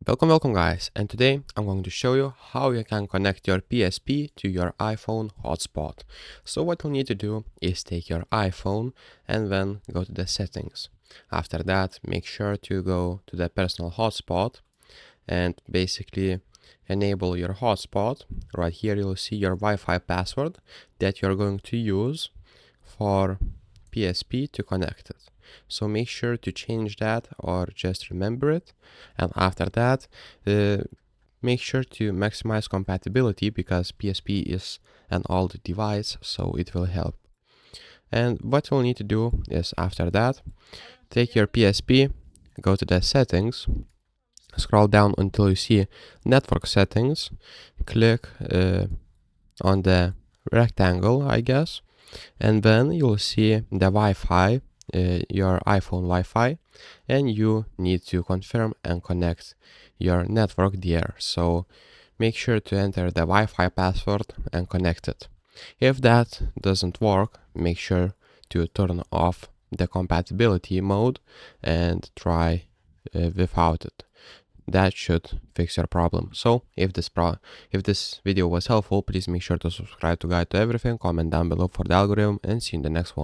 Welcome guys, and today I'm going to show you how you can connect your PSP to your iPhone hotspot. So what you'll need to do is take your iPhone and then go to the settings. After that, make sure to go to the personal hotspot and basically enable your hotspot. Right here you'll see your Wi-Fi password that you're going to use for PSP to connect it. So make sure to change that or just remember it. And after that, make sure to maximize compatibility because PSP is an old device, so it will help. And what you'll need to do is after that, take your PSP, go to the settings, scroll down until you see network settings, click on the rectangle, I guess, and then you'll see the Wi-Fi, your iPhone Wi-Fi, and you need to confirm and connect your network there. So make sure to enter the Wi-Fi password and connect it. If that doesn't work, make sure to turn off the compatibility mode and try without it. That should fix your problem. So if this video was helpful, please make sure to subscribe to Guide to Everything, comment down below for the algorithm, and see you in the next one.